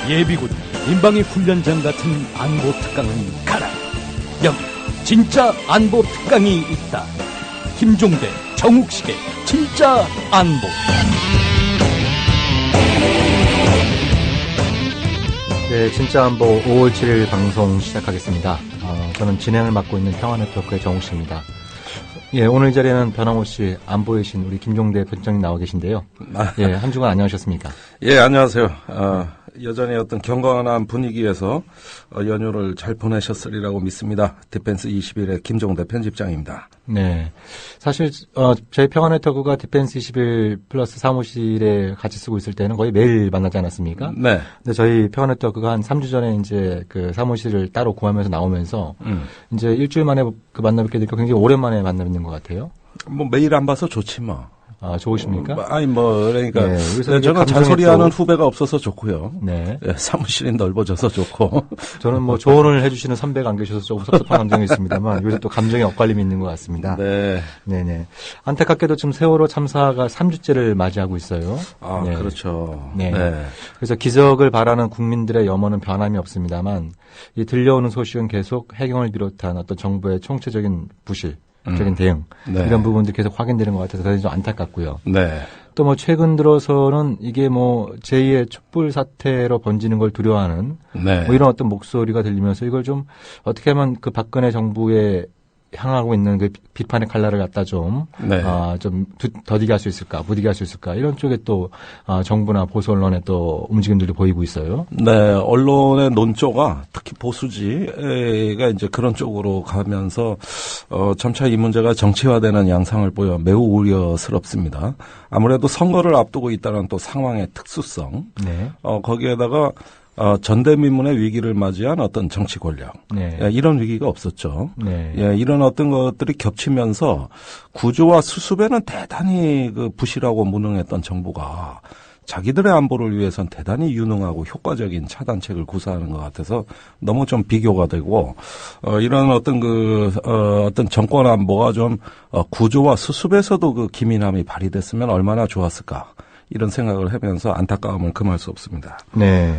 예비군, 민방위 훈련장 같은 안보 특강은 가라. 여기 진짜 안보 특강이 있다. 김종대, 정욱식의 진짜 안보. 네, 진짜 안보 5월 7일 방송 시작하겠습니다. 저는 진행을 맡고 있는 평화네트워크의 정욱식입니다. 예, 오늘 이 자리에는 변함없이 안보의 신 우리 김종대 편집장님 나와 계신데요. 예, 한 주간 안녕하셨습니까? 예, 안녕하세요. 여전히 어떤 경건한 분위기에서 연휴를 잘 보내셨으리라고 믿습니다. 디펜스 21의 김종대 편집장입니다. 네. 사실, 저희 평화네트워크가 디펜스 21 플러스 사무실에 같이 쓰고 있을 때는 거의 매일 만나지 않았습니까? 네. 근데 저희 평화네트워크가 한 3주 전에 이제 그 사무실을 따로 구하면서 나오면서 이제 일주일 만에 그 만나뵙게 되니까 굉장히 오랜만에 만나뵙는 것 같아요. 뭐 매일 안 봐서 좋지 뭐. 아, 좋으십니까? 그러니까. 네, 저는 잔소리하는 후배가 없어서 좋고요. 네. 예, 사무실이 넓어져서 좋고. 저는 뭐 조언을 해주시는 선배가 안 계셔서 조금 섭섭한 감정이 있습니다만, 요새 또 감정의 엇갈림이 있는 것 같습니다. 네. 네네. 안타깝게도 지금 세월호 참사가 3주째를 맞이하고 있어요. 아, 네. 그렇죠. 네. 네. 그래서 기적을 바라는 국민들의 염원은 변함이 없습니다만, 이 들려오는 소식은 계속 해경을 비롯한 어떤 정부의 총체적인 부실, 적인 대응 네. 이런 부분들이 계속 확인되는 것 같아서 굉장히 좀 안타깝고요. 네. 또 뭐 최근 들어서는 이게 뭐 제2의 촛불 사태로 번지는 걸 두려워하는 네. 뭐 이런 어떤 목소리가 들리면서 이걸 좀 어떻게 하면 그 박근혜 정부에 향하고 있는 그 비판의 칼날을 갖다 좀 더디게 할 수 있을까, 부디게 할 수 있을까 이런 쪽에 또 정부나 보수 언론의 또 움직임들도 보이고 있어요. 네, 언론의 논조가 특히 보수지가 이제 그런 쪽으로 가면서 점차 이 문제가 정치화되는 양상을 보여 매우 우려스럽습니다. 아무래도 선거를 앞두고 있다는 또 상황의 특수성, 네. 거기에다가 전대미문의 위기를 맞이한 어떤 정치 권력. 네. 예, 이런 위기가 없었죠. 네. 예, 이런 어떤 것들이 겹치면서 구조와 수습에는 대단히 그 부실하고 무능했던 정부가 자기들의 안보를 위해선 대단히 유능하고 효과적인 차단책을 구사하는 것 같아서 너무 좀 비교가 되고, 이런 어떤 어떤 정권 안보가 좀, 구조와 수습에서도 그 기민함이 발휘됐으면 얼마나 좋았을까. 이런 생각을 하면서 안타까움을 금할 수 없습니다. 네.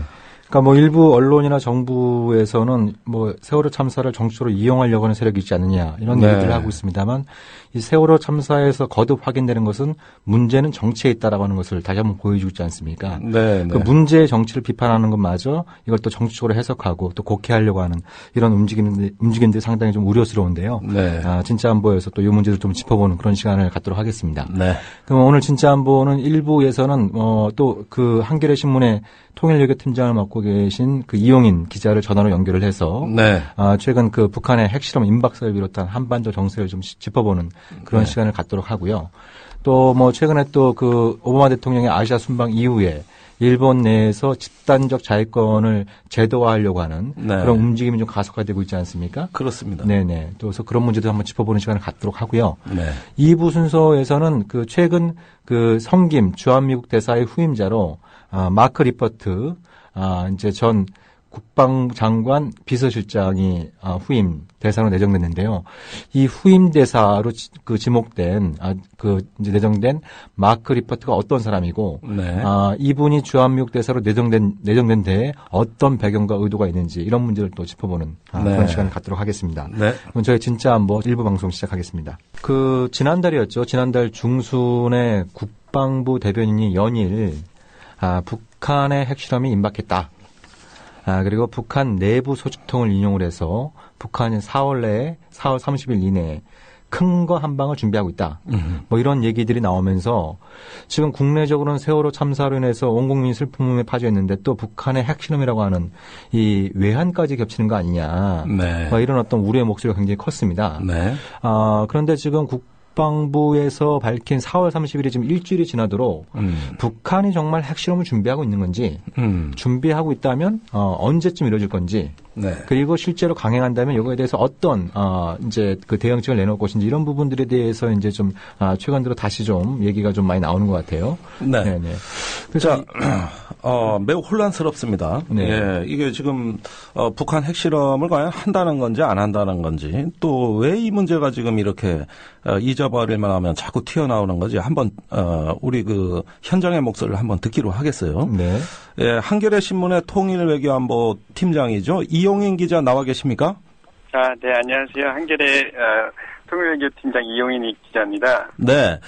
그러니까 뭐 일부 언론이나 정부에서는 뭐 세월호 참사를 정치적으로 이용하려고 하는 세력이 있지 않느냐 이런 네. 얘기들을 하고 있습니다만 이 세월호 참사에서 거듭 확인되는 것은 문제는 정치에 있다라고 하는 것을 다시 한번 보여주고 있지 않습니까? 네. 그 문제의 정치를 비판하는 것마저 이걸 또 정치적으로 해석하고 또 곡해하려고 하는 이런 움직임들이 상당히 좀 우려스러운데요. 네. 진짜 안보에서 또 이 문제를 좀 짚어보는 그런 시간을 갖도록 하겠습니다. 네. 그럼 오늘 진짜 안보는 1부에서는 또 그 한겨레 신문의 통일외교 팀장을 맡고 계신 그 이용인 기자를 전화로 연결을 해서 네. 최근 그 북한의 핵실험 임박사를 비롯한 한반도 정세를 좀 짚어보는 그런 네. 시간을 갖도록 하고요. 또 뭐 최근에 또 그 오바마 대통령의 아시아 순방 이후에 일본 내에서 집단적 자위권을 제도화하려고 하는 네. 그런 움직임이 좀 가속화되고 있지 않습니까? 그렇습니다. 네네. 또 그래서 그런 문제도 한번 짚어보는 시간을 갖도록 하고요. 네. 2부 순서에서는 그 최근 그 성김 주한미국 대사의 후임자로 마크 리퍼트 이제 전 국방장관 비서실장이 후임 대사로 내정됐는데요. 이 후임 대사로 그 지목된 이제 내정된 마크 리퍼트가 어떤 사람이고 네. 이분이 주한미국 대사로 내정된 데에 어떤 배경과 의도가 있는지 이런 문제를 또 짚어보는 네. 그런 시간을 갖도록 하겠습니다. 네. 그럼 저희 진짜 안보 1부 방송 시작하겠습니다. 그 지난달이었죠. 지난달 중순에 국방부 대변인이 연일 북한의 핵실험이 임박했다. 그리고 북한 내부 소식통을 인용을 해서 북한이 4월 30일 이내에 큰 거 한 방을 준비하고 있다. 뭐 이런 얘기들이 나오면서 지금 국내적으로는 세월호 참사로 인해서 온 국민이 슬픔에 빠져있는데 또 북한의 핵실험이라고 하는 이 외환까지 겹치는 거 아니냐. 네. 뭐 이런 어떤 우려의 목소리가 굉장히 컸습니다. 네. 그런데 지금 국방부에서 밝힌 4월 30일이 지금 일주일이 지나도록 북한이 정말 핵실험을 준비하고 있는 건지 준비하고 있다면 언제쯤 이루어질 건지 네. 그리고 실제로 강행한다면 이거에 대해서 어떤 이제 그 대응책을 내놓을 것인지 이런 부분들에 대해서 이제 좀 최근 들어 다시 좀 얘기가 좀 많이 나오는 것 같아요. 네. 네네. 그래서 매우 혼란스럽습니다. 네. 예, 이게 지금 북한 핵실험을 과연 한다는 건지 안 한다는 건지 또 왜 이 문제가 지금 이렇게 잊어버릴만 하면 자꾸 튀어나오는 건지 한번 우리 그 현장의 목소리를 한번 듣기로 하겠어요. 네. 예, 한겨레 신문의 통일외교안보 팀장이죠. 이용인 기자 나와 계십니까? 네, 안녕하세요. 한겨레 통일외교팀장 이용인 기자입니다. 네.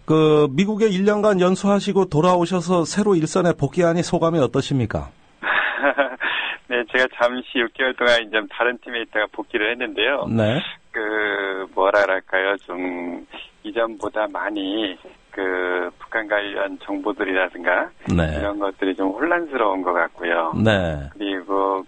그 미국에 1년간 연수하시고 돌아오셔서 새로 일선에 복귀하니 소감이 어떠십니까? 네, 제가 잠시 6개월 동안 이제 다른 팀에 있다가 복귀를 했는데요. 네. 좀 이전보다 많이 북한 관련 정보들이라든가 네. 이런 것들이 좀 혼란스러운 것 같고요. 네. 그리고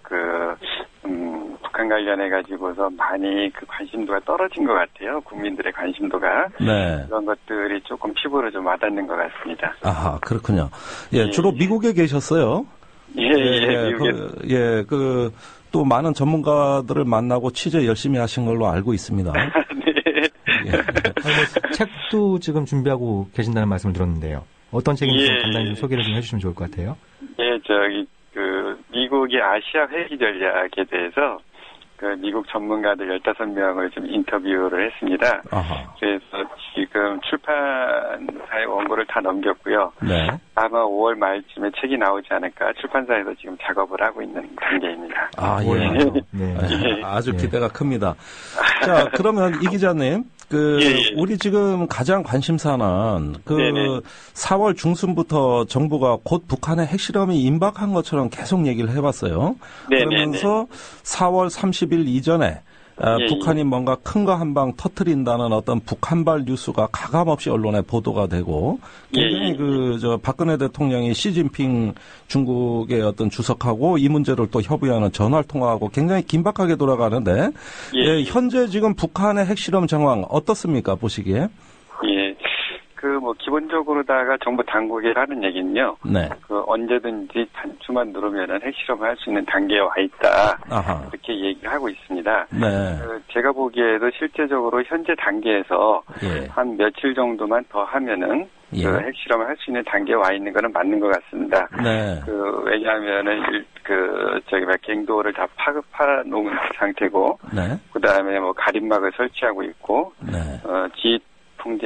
북한 관련해 가지고서 많이 관심도가 떨어진 것 같아요. 국민들의 관심도가. 네. 그런 것들이 조금 피부로 좀 와닿는 것 같습니다. 아하, 그렇군요. 예, 주로 미국에 계셨어요? 미국에. 또 많은 전문가들을 만나고 취재 열심히 하신 걸로 알고 있습니다. 네. 예. 책도 지금 준비하고 계신다는 말씀을 들었는데요. 어떤 책인지 좀 간단히 좀 소개를 좀 해주시면 좋을 것 같아요. 예, 미국의 아시아 회기 전략에 대해서 미국 전문가들 15명을 좀 인터뷰를 했습니다. 아하. 그래서 지금 출판사에 원고를 다 넘겼고요. 네. 아마 5월 말쯤에 책이 나오지 않을까 출판사에서 지금 작업을 하고 있는 단계입니다. 아, 예. 네. 아주 기대가 큽니다. 자, 그러면 이 기자님, 우리 지금 가장 관심사는 네네. 4월 중순부터 정부가 곧 북한의 핵실험이 임박한 것처럼 계속 얘기를 해봤어요. 네네네. 그러면서 4월 30일 이전에 북한이 뭔가 큰 거 한 방 터트린다는 어떤 북한발 뉴스가 가감없이 언론에 보도가 되고 굉장히 박근혜 대통령이 시진핑 중국의 주석하고 이 문제를 또 협의하는 전화를 통화하고 굉장히 긴박하게 돌아가는데 현재 지금 북한의 핵실험 정황 어떻습니까 보시기에? 예. 기본적으로다가 정부 당국이 하는 얘기는요. 네. 언제든지 단추만 누르면은 핵실험을 할 수 있는 단계에 와 있다. 아하. 이렇게 얘기를 하고 있습니다. 네. 제가 보기에도 실제적으로 현재 단계에서 한 며칠 정도만 더 하면은 핵실험을 할 수 있는 단계에 와 있는 거는 맞는 것 같습니다. 네. 왜냐하면은 갱도를 다 파놓은 상태고, 네. 그 다음에 가림막을 설치하고 있고, 네. 통제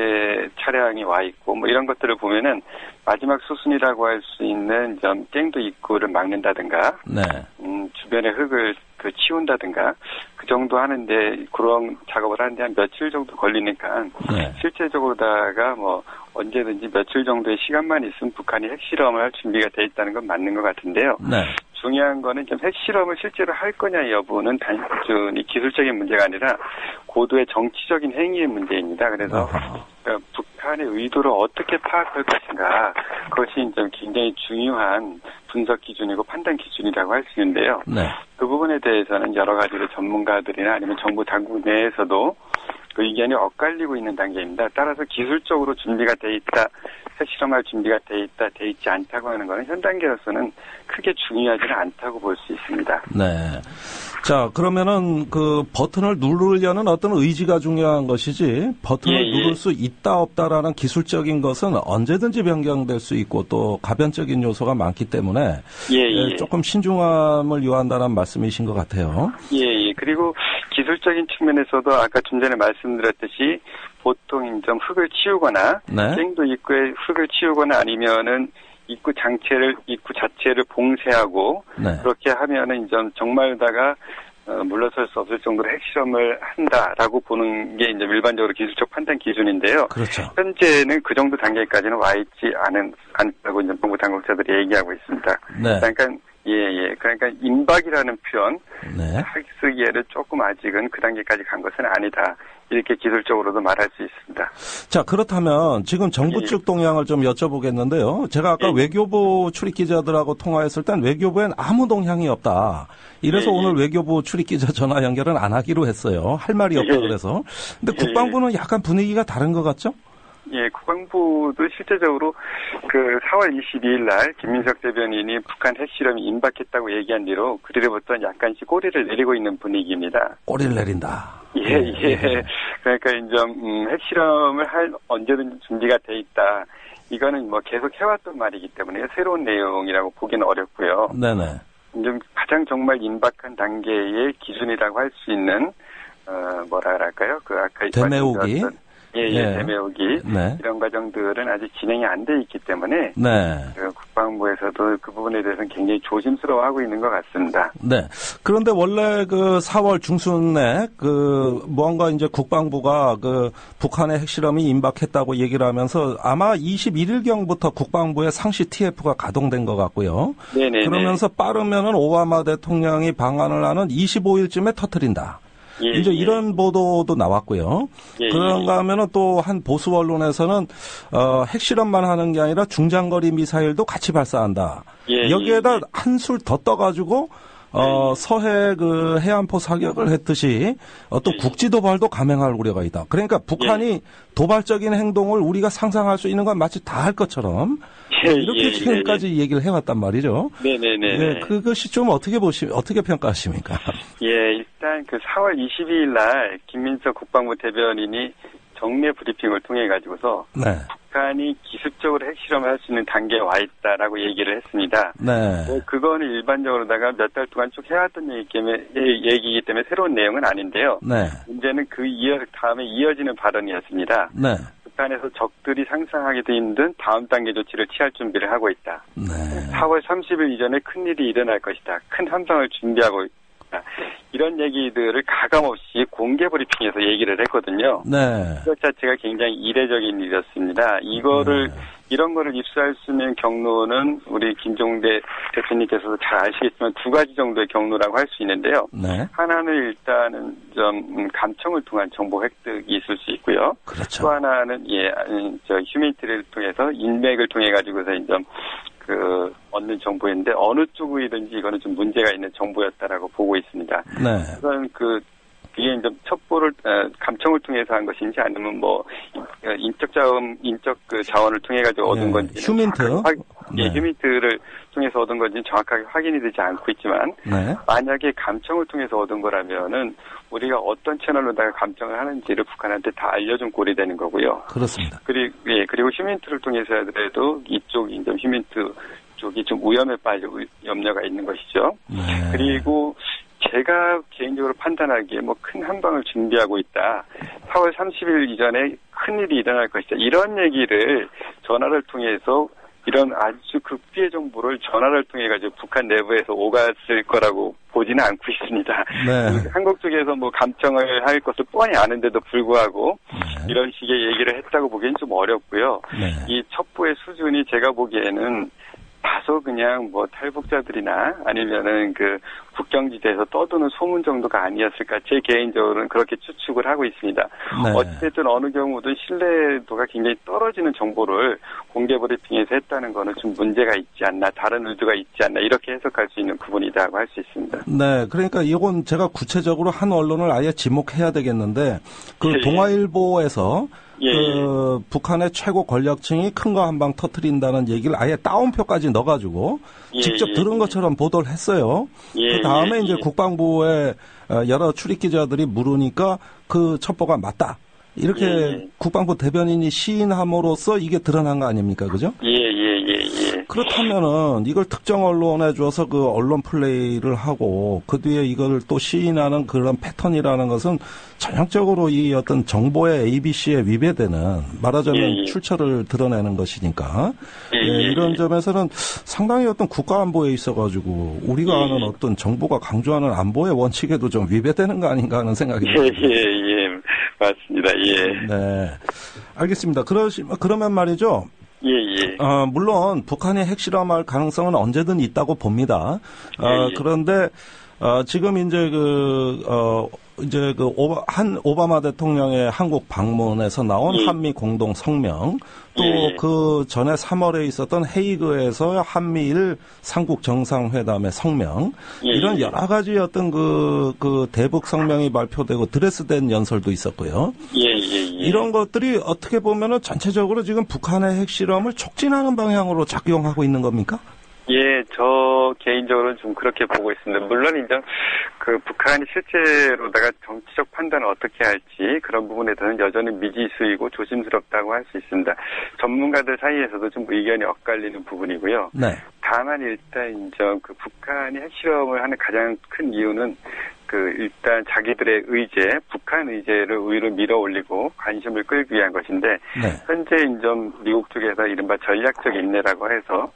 차량이 와 있고 이런 것들을 보면은 마지막 수순이라고 할 수 있는 갱도 입구를 막는다든가 네. 주변의 흙을 치운다든가 그 정도 하는데 그런 작업을 하는데 한 며칠 정도 걸리니까 실제적으로다가 언제든지 며칠 정도의 시간만 있으면 북한이 핵실험을 할 준비가 돼 있다는 건 맞는 것 같은데요. 네. 중요한 거는 핵실험을 실제로 할 거냐 여부는 단순히 기술적인 문제가 아니라 고도의 정치적인 행위의 문제입니다. 그래서 북한의 의도를 어떻게 파악할 것인가 그것이 굉장히 중요한 분석 기준이고 판단 기준이라고 할 수 있는데요. 네. 그 부분에 대해서는 여러 가지로 전문가들이나 아니면 정부 당국 내에서도 의견이 엇갈리고 있는 단계입니다. 따라서 기술적으로 준비가 돼 있다, 핵실험할 준비가 돼 있다, 돼 있지 않다고 하는 것은 현 단계로서는 크게 중요하지는 않다고 볼 수 있습니다. 네. 자, 그러면은 버튼을 누르려는 어떤 의지가 중요한 것이지 버튼을 누를 수 있다 없다라는 기술적인 것은 언제든지 변경될 수 있고 또 가변적인 요소가 많기 때문에 조금 신중함을 요한다는 말씀이신 것 같아요. 그리고 기술적인 측면에서도 아까 좀 전에 말씀드렸듯이 보통 흙을 치우거나 갱도 입구에 흙을 치우거나 아니면은 입구 자체를 봉쇄하고 그렇게 하면은 정말다가 물러설 수 없을 정도로 핵실험을 한다라고 보는 게 일반적으로 기술적 판단 기준인데요. 그렇죠. 현재는 그 정도 단계까지는 와 있지 않다고 정부 당국자들이 얘기하고 있습니다. 네. 그러니까 임박이라는 표현 쓰기에는 조금 아직은 그 단계까지 간 것은 아니다. 이렇게 기술적으로도 말할 수 있습니다. 자, 그렇다면 지금 정부 측 동향을 좀 여쭤보겠는데요. 제가 아까 외교부 출입 기자들하고 통화했을 땐 외교부엔 아무 동향이 없다. 이래서 오늘 외교부 출입 기자 전화 연결은 안 하기로 했어요. 할 말이 없다 그래서. 근데 국방부는 약간 분위기가 다른 것 같죠? 예, 국방부도 실제적으로 그 4월 22일 날 김민석 대변인이 북한 핵실험이 임박했다고 얘기한 뒤로 그리로부터 약간씩 꼬리를 내리고 있는 분위기입니다. 꼬리를 내린다. 예. 그러니까 이제 핵실험을 할 언제든 준비가 돼 있다. 이거는 뭐 계속 해왔던 말이기 때문에 새로운 내용이라고 보기는 어렵고요. 네네. 좀 가장 정말 임박한 단계의 기준이라고 할 수 있는 뭐라 그럴까요? 그 아까 되메우기. 되메우기. 네. 이런 과정들은 아직 진행이 안 돼 있기 때문에 네. 그 국방부에서도 그 부분에 대해서는 굉장히 조심스러워하고 있는 것 같습니다. 네. 그런데 원래 그 4월 중순에 그 뭔가 이제 국방부가 그 북한의 핵실험이 임박했다고 얘기를 하면서 아마 21일경부터 국방부의 상시 TF가 가동된 것 같고요. 네네. 그러면서 빠르면은 오바마 대통령이 방한을 하는 25일쯤에 터뜨린다. 이제 이런 보도도 나왔고요. 그런가 하면은 또 한 보수 언론에서는 핵실험만 하는 게 아니라 중장거리 미사일도 같이 발사한다. 여기에다 한술 더 떠가지고 서해 그 해안포 사격을 했듯이 어떤 국지 도발도 감행할 우려가 있다. 그러니까 북한이 도발적인 행동을 우리가 상상할 수 있는 건 마치 다 할 것처럼 이렇게 지금까지 얘기를 해왔단 말이죠. 네네네. 네, 그것이 좀 어떻게 평가하십니까? 예, 일단 그 4월 22일 날 김민석 국방부 대변인이 정례 브리핑을 통해 가지고서 북한이 기술적으로 핵실험을 할 수 있는 단계에 와 있다라고 얘기를 했습니다. 네. 그거는 일반적으로다가 몇 달 동안 쭉 해왔던 얘기이기 때문에 새로운 내용은 아닌데요. 네. 문제는 그 다음에 이어지는 발언이었습니다. 네. 북한에서 적들이 상상하기도 힘든 다음 단계 조치를 취할 준비를 하고 있다. 네. 4월 30일 이전에 큰 일이 일어날 것이다. 큰 함성을 준비하고 있다. 이런 얘기들을 가감없이 공개 브리핑에서 얘기를 했거든요. 네. 그것 자체가 굉장히 이례적인 일이었습니다. 이런 거를 입수할 수 있는 경로는 우리 김종대 대표님께서도 잘 아시겠지만 두 가지 정도의 경로라고 할 수 있는데요. 네. 하나는 일단은 좀 감청을 통한 정보 획득이 있을 수 있고요. 그렇죠. 또 하나는 휴민트를 통해서 인맥을 통해 가지고서 좀 얻는 정보인데 어느 쪽이든지 이거는 좀 문제가 있는 정보였다라고 보고 있습니다. 네. 우선 이게 이제 첩보를 감청을 통해서 한 것인지 아니면 인적 자원을 통해 가지고 얻은 건지 휴민트. 휴민트를 통해서 얻은 건지 정확하게 확인이 되지 않고 있지만 만약에 감청을 통해서 얻은 거라면은 우리가 어떤 채널로다가 감청을 하는지를 북한한테 다 알려준 꼴이 되는 거고요. 그렇습니다. 그리고 휴민트를 통해서 하더라도 이쪽 이제 휴민트 쪽이 좀 위험에 빠질 염려가 있는 것이죠. 그리고 제가 개인적으로 판단하기에 큰 한방을 준비하고 있다. 4월 30일 이전에 큰일이 일어날 것이다. 이런 얘기를 전화를 통해서 이런 아주 극비의 정보를 전화를 통해 가지고 북한 내부에서 오갔을 거라고 보지는 않고 있습니다. 네. 한국 쪽에서 감청을 할 것을 뻔히 아는데도 불구하고 이런 식의 얘기를 했다고 보기엔 좀 어렵고요. 이 첩보의 수준이 제가 보기에는 다소 그냥 탈북자들이나 아니면은 국경지대에서 떠도는 소문 정도가 아니었을까. 제 개인적으로는 그렇게 추측을 하고 있습니다. 어쨌든 어느 경우든 신뢰도가 굉장히 떨어지는 정보를 공개 브리핑에서 했다는 거는 좀 문제가 있지 않나, 다른 의도가 있지 않나 이렇게 해석할 수 있는 부분이라고 할 수 있습니다. 네, 그러니까 이건 제가 구체적으로 한 언론을 아예 지목해야 되겠는데 동아일보에서 북한의 최고 권력층이 큰 거 한 방 터뜨린다는 얘기를 아예 따옴표까지 넣어가지고 직접 들은 것처럼 보도를 했어요. 그 다음에 이제 국방부의 여러 출입 기자들이 물으니까 그 첩보가 맞다. 이렇게 국방부 대변인이 시인함으로써 이게 드러난 거 아닙니까? 그죠? 그렇다면은 이걸 특정 언론에 줘서 그 언론 플레이를 하고 그 뒤에 이걸 또 시인하는 그런 패턴이라는 것은 전형적으로 이 어떤 정보의 ABC에 위배되는 말하자면 출처를 드러내는 것이니까 이런 점에서는 상당히 어떤 국가 안보에 있어가지고 우리가 아는 어떤 정부가 강조하는 안보의 원칙에도 좀 위배되는 거 아닌가 하는 생각이 듭니다. 맞습니다. 네, 알겠습니다. 그러면 말이죠. 물론 북한이 핵실험할 가능성은 언제든 있다고 봅니다. 그런데 지금 이제 이제 오바마 대통령의 한국 방문에서 나온 한미 공동 성명, 또 그 전에 3월에 있었던 헤이그에서 한미일 삼국 정상회담의 성명, 이런 여러 가지 어떤 그 대북 성명이 발표되고 드레스덴 연설도 있었고요. 이런 것들이 어떻게 보면은 전체적으로 지금 북한의 핵실험을 촉진하는 방향으로 작용하고 있는 겁니까? 예, 저 개인적으로는 좀 그렇게 보고 있습니다. 물론 이제 그 북한이 실제로다가 정치적 판단을 어떻게 할지 그런 부분에 대해서는 여전히 미지수이고 조심스럽다고 할 수 있습니다. 전문가들 사이에서도 좀 의견이 엇갈리는 부분이고요. 네. 다만 일단 이제 그 북한이 핵실험을 하는 가장 큰 이유는 일단 자기들의 의제, 북한 의제를 위로 밀어 올리고 관심을 끌기 위한 것인데, 현재 인정 미국 쪽에서 이른바 전략적 인내라고 해서,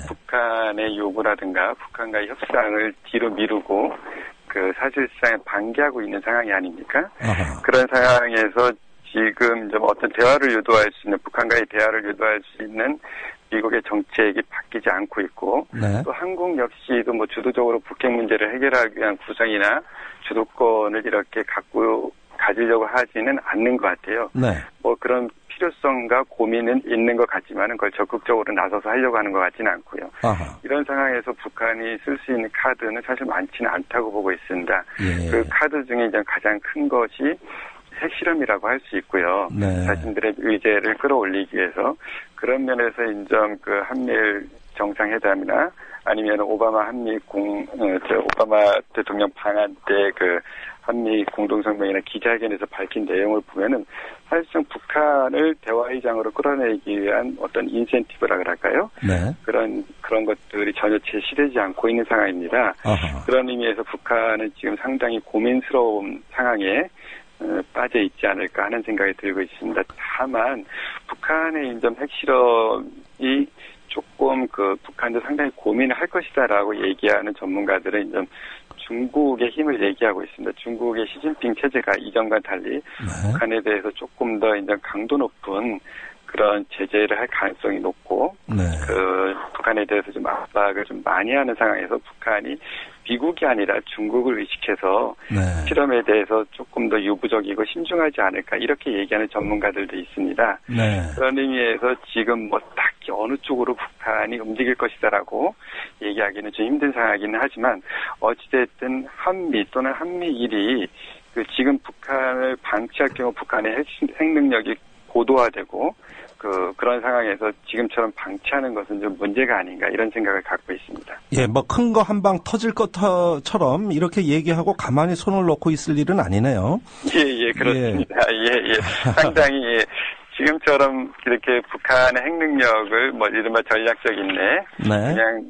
북한의 요구라든가 북한과의 협상을 뒤로 미루고, 사실상 방기하고 있는 상황이 아닙니까? 그런 상황에서 지금 좀 어떤 대화를 유도할 수 있는, 북한과의 대화를 유도할 수 있는 미국의 정책이 바뀌지 않고 있고, 또 한국 역시도 주도적으로 북핵 문제를 해결하기 위한 구상이나 주도권을 이렇게 가지려고 하지는 않는 것 같아요. 그런 필요성과 고민은 있는 것 같지만 그걸 적극적으로 나서서 하려고 하는 것 같지는 않고요. 이런 상황에서 북한이 쓸 수 있는 카드는 사실 많지는 않다고 보고 있습니다. 그 카드 중에 이제 가장 큰 것이 핵실험이라고 할 수 있고요. 자신들의 의제를 끌어올리기 위해서 그런 면에서 인정 한미일 정상회담이나 아니면 오바마 대통령 방한 때 한미 공동성명이나 기자회견에서 밝힌 내용을 보면은 사실상 북한을 대화의장으로 끌어내기 위한 어떤 인센티브라 그럴까요? 그런 것들이 전혀 제시되지 않고 있는 상황입니다. 그런 의미에서 북한은 지금 상당히 고민스러운 상황에 빠져 있지 않을까 하는 생각이 들고 있습니다. 다만 북한의 인정 핵실험이 조금 북한도 상당히 고민을 할 것이다라고 얘기하는 전문가들은 인정 중국의 힘을 얘기하고 있습니다. 중국의 시진핑 체제가 이전과 달리 북한에 대해서 조금 더 인정 강도 높은 그런 제재를 할 가능성이 높고 북한에 대해서 좀 압박을 좀 많이 하는 상황에서 북한이 미국이 아니라 중국을 의식해서 실험에 대해서 조금 더 유보적이고 신중하지 않을까 이렇게 얘기하는 전문가들도 있습니다. 그런 의미에서 지금 딱히 어느 쪽으로 북한이 움직일 것이다라고 얘기하기는 좀 힘든 상황이기는 하지만 어찌됐든 한미 또는 한미일이 지금 북한을 방치할 경우 북한의 핵 능력이 고도화되고 그런 상황에서 지금처럼 방치하는 것은 좀 문제가 아닌가 이런 생각을 갖고 있습니다. 예, 큰 거 한 방 터질 것처럼 이렇게 얘기하고 가만히 손을 놓고 있을 일은 아니네요. 예, 그렇습니다. 예. 상당히 지금처럼 이렇게 북한의 핵 능력을 이른바 전략적 인내, 그냥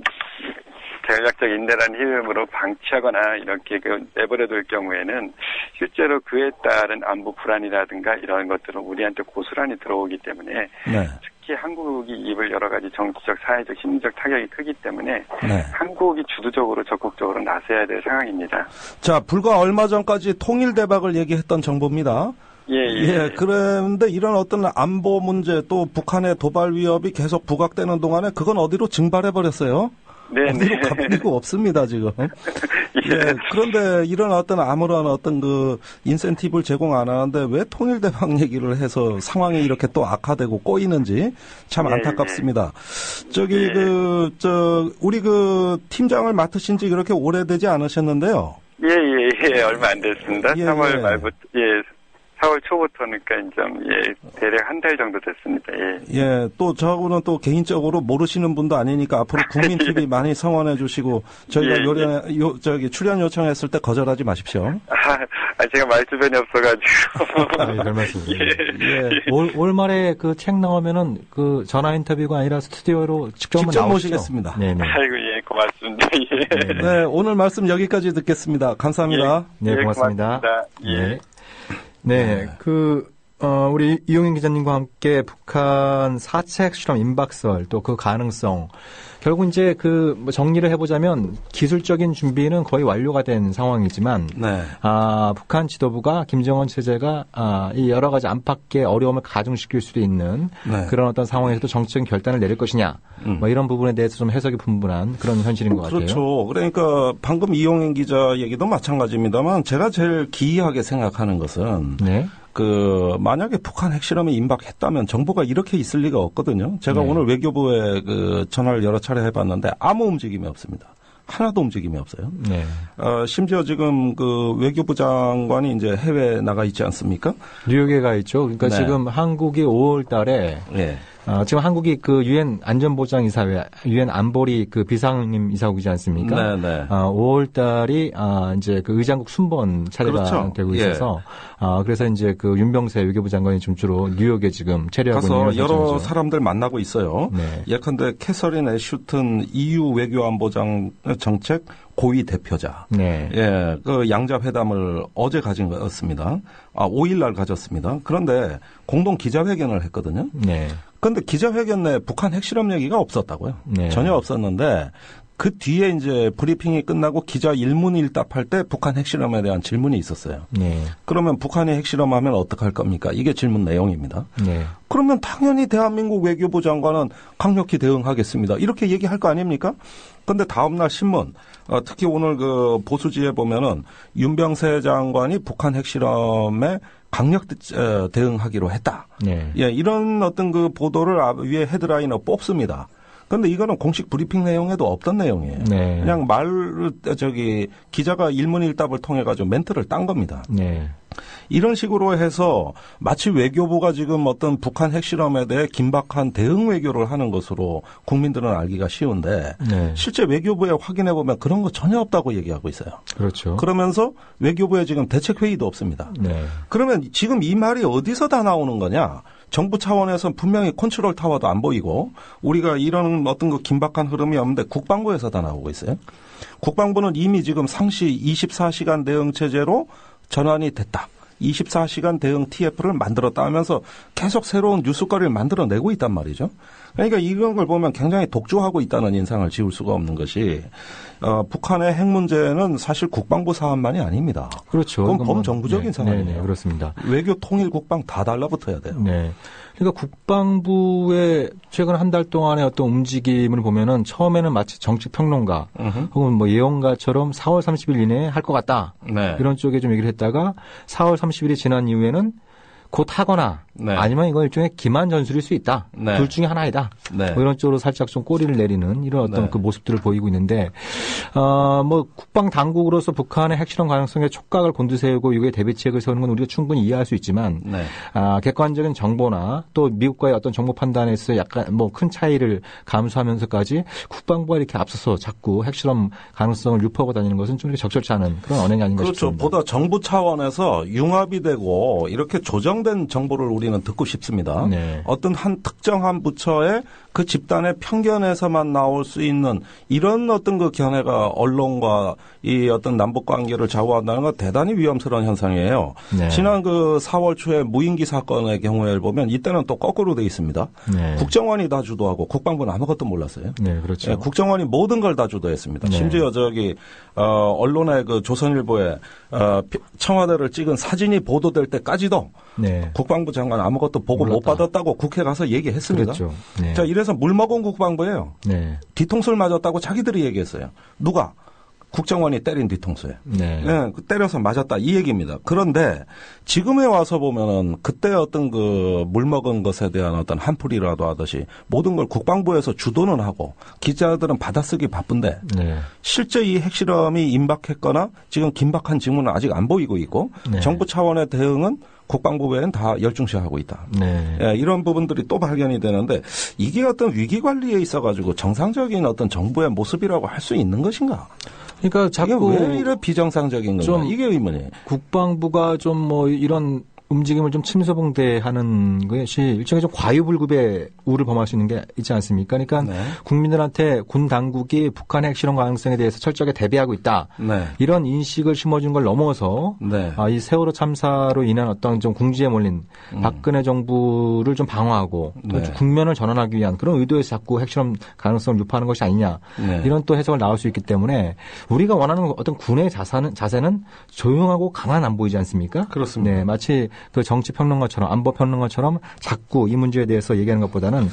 전략적 인내라는 이름으로 방치하거나 이렇게 내버려둘 경우에는 실제로 그에 따른 안보 불안이라든가 이런 것들은 우리한테 고스란히 들어오기 때문에 특히 한국이 입을 여러 가지 정치적, 사회적, 심리적 타격이 크기 때문에 한국이 주도적으로 적극적으로 나서야 될 상황입니다. 자, 불과 얼마 전까지 통일 대박을 얘기했던 정부입니다. 예. 그런데 이런 어떤 안보 문제 또 북한의 도발 위협이 계속 부각되는 동안에 그건 어디로 증발해 버렸어요. 어디로 가버리고 없습니다, 지금. 그런데 이런 아무런 인센티브를 제공 안 하는데 왜 통일 대박 얘기를 해서 상황이 이렇게 또 악화되고 꼬이는지 참 안타깝습니다. 우리 팀장을 맡으신 지 그렇게 오래되지 않으셨는데요. 예. 얼마 안 됐습니다. 3월 말부터, 4월 초부터니까 대략 한 달 정도 됐습니다. 또 저하고는 또 개인적으로 모르시는 분도 아니니까 앞으로 국민TV 많이 성원해 주시고 저희가 출연 요청했을 때 거절하지 마십시오. 제가 말주변이 없어가지고. 별 말씀이에요. 올 말에 책 나오면은 전화 인터뷰가 아니라 스튜디오로 직접 모시겠습니다. 아이고, 고맙습니다. 네, 오늘 말씀 여기까지 듣겠습니다. 감사합니다. 네, 고맙습니다. 고맙습니다. 우리 이용인 기자님과 함께 북한 사체 핵실험 임박설 또 그 가능성 결국 이제 뭐 정리를 해보자면 기술적인 준비는 거의 완료가 된 상황이지만 네. 북한 지도부가 김정은 체제가 이 여러 가지 안팎의 어려움을 가중시킬 수도 있는 네. 그런 어떤 상황에서도 정치적인 결단을 내릴 것이냐 뭐 이런 부분에 대해서 좀 해석이 분분한 그런 현실인 것 같아요. 그렇죠. 그러니까 방금 이용인 기자 얘기도 마찬가지입니다만 제가 제일 기이하게 생각하는 것은 네. 만약에 북한 핵실험이 임박했다면 정보가 이렇게 있을 리가 없거든요. 제가 네. 오늘 외교부에 전화를 여러 차례 해봤는데 아무 움직임이 없습니다. 하나도 움직임이 없어요. 네. 심지어 지금 외교부 장관이 이제 해외에 나가 있지 않습니까? 뉴욕에 가 있죠. 그러니까 네. 지금 한국이 5월 달에 네. 지금 한국이 유엔 안전보장이사회, 유엔 안보리 비상임 이사국이지 않습니까? 네네. 5월 달이 이제 의장국 순번 차례가 그렇죠. 되고 있어서 예. 그래서 이제 윤병세 외교부 장관이 좀 주로 뉴욕에 지금 체류하고 있는 가서 여러 상황이죠. 사람들 만나고 있어요. 네. 예컨대 캐서린 애슈튼 EU 외교안보장 정책 고위 대표자. 네. 예, 양자 회담을 어제 가진 거였습니다. 5일 날 가졌습니다. 그런데 공동 기자회견을 했거든요. 네. 그런데 기자회견 내 북한 핵실험 얘기가 없었다고요. 네. 전혀 없었는데 그 뒤에 이제 브리핑이 끝나고 기자 일문일답할 때 북한 핵실험에 대한 질문이 있었어요. 네. 그러면 북한이 핵실험하면 어떡할 겁니까? 이게 질문 내용입니다. 네. 그러면 당연히 대한민국 외교부 장관은 강력히 대응하겠습니다. 이렇게 얘기할 거 아닙니까? 그런데 다음날 신문, 특히 오늘 보수지에 보면은 윤병세 장관이 북한 핵실험에 강력 대응하기로 했다. 네. 예, 이런 어떤 보도를 위에 헤드라인을 뽑습니다. 그런데 이거는 공식 브리핑 내용에도 없던 내용이에요. 네. 그냥 기자가 일문일답을 통해 가지고 멘트를 딴 겁니다. 네. 이런 식으로 해서 마치 외교부가 지금 어떤 북한 핵실험에 대해 긴박한 대응 외교를 하는 것으로 국민들은 알기가 쉬운데 네. 실제 외교부에 확인해 보면 그런 거 전혀 없다고 얘기하고 있어요. 그렇죠. 그러면서 외교부에 지금 대책회의도 없습니다. 네. 그러면 지금 이 말이 어디서 다 나오는 거냐? 정부 차원에서는 분명히 컨트롤 타워도 안 보이고 우리가 이런 어떤 긴박한 흐름이 없는데 국방부에서 다 나오고 있어요. 국방부는 이미 지금 상시 24시간 대응 체제로 전환이 됐다. 24시간 대응 TF를 만들었다 하면서 계속 새로운 뉴스거리를 만들어내고 있단 말이죠. 그러니까 이런 걸 보면 굉장히 독주하고 있다는 인상을 지울 수가 없는 것이 북한의 핵 문제는 사실 국방부 사안만이 아닙니다. 그렇죠. 그건 범정부적인 사안이에요. 네, 그렇습니다. 외교 통일 국방 다 달라붙어야 돼요. 네. 그러니까 국방부의 최근 한 달 동안의 어떤 움직임을 보면은 처음에는 마치 정치평론가 혹은 예언가처럼 4월 30일 이내에 할 것 같다. 네. 이런 쪽에 좀 얘기를 했다가 4월 30일이 지난 이후에는 곧 하거나 네. 아니면 이건 일종의 기만 전술일 수 있다. 네. 둘 중에 하나이다. 네. 이런 쪽으로 살짝 좀 꼬리를 내리는 이런 어떤 네. 모습들을 보이고 있는데 국방 당국으로서 북한의 핵실험 가능성에 촉각을 곤두세우고 이거에 대비책을 세우는 건 우리가 충분히 이해할 수 있지만 네. 객관적인 정보나 또 미국과의 어떤 정보 판단에서 약간 큰 차이를 감수하면서까지 국방부가 이렇게 앞서서 자꾸 핵실험 가능성을 유포하고 다니는 것은 좀 이렇게 적절치 않은 그런 언행이 아닌가 그렇죠. 싶습니다. 보다 정부 차원에서 융합이 되고 이렇게 조정된 정보를 우리는 듣고 싶습니다. 네. 어떤 한 특정한 부처의 그 집단의 편견에서만 나올 수 있는 이런 어떤 견해가 언론과 이 어떤 남북 관계를 좌우한다는 건 대단히 위험스러운 현상이에요. 네. 지난 4월 초에 무인기 사건의 경우에 보면 이때는 또 거꾸로 돼 있습니다. 네. 국정원이 다 주도하고 국방부는 아무것도 몰랐어요. 네, 그렇죠. 네, 국정원이 모든 걸 다 주도했습니다. 네. 심지어 언론의 조선일보에 청와대를 찍은 사진이 보도될 때까지도 네. 국방부 장관 아무것도 보고 몰랐다. 못 받았다고 국회 가서 얘기했습니다. 그렇죠. 네. 자, 이래서 물먹은 국방부예요. 네. 뒤통수를 맞았다고 자기들이 얘기했어요. 누가? 국정원이 때린 뒤통수에. 네. 네, 때려서 맞았다 이 얘기입니다. 그런데 지금에 와서 보면은 그때 어떤 물먹은 것에 대한 어떤 한풀이라도 하듯이 모든 걸 국방부에서 주도는 하고 기자들은 받아쓰기 바쁜데 네. 실제 이 핵실험이 임박했거나 지금 긴박한 징후는 아직 안 보이고 있고 네. 정부 차원의 대응은 국방부 외에는 다 열중시하고 있다. 네. 예, 이런 부분들이 또 발견이 되는데 이게 어떤 위기 관리에 있어가지고 정상적인 어떤 정부의 모습이라고 할 수 있는 것인가? 그러니까 자꾸 왜 이런 비정상적인 건가? 이게 의문이에요. 국방부가 좀 이런 움직임을 좀 침소봉대하는 것이 일종의 좀 과유불급의 우를 범할 수 있는 게 있지 않습니까? 그러니까 네. 국민들한테 군 당국이 북한의 핵실험 가능성에 대해서 철저하게 대비하고 있다. 네. 이런 인식을 심어준 걸 넘어서 네. 이 세월호 참사로 인한 어떤 좀 궁지에 몰린 박근혜 정부를 좀 방어하고 또 네. 국면을 전환하기 위한 그런 의도에서 자꾸 핵실험 가능성을 유포하는 것이 아니냐. 네. 이런 또 해석을 나올 수 있기 때문에 우리가 원하는 어떤 군의 자세는 조용하고 강한 안보이지 않습니까? 그렇습니다. 네, 마치 그 정치 평론가처럼 안보 평론가처럼 자꾸 이 문제에 대해서 얘기하는 것보다는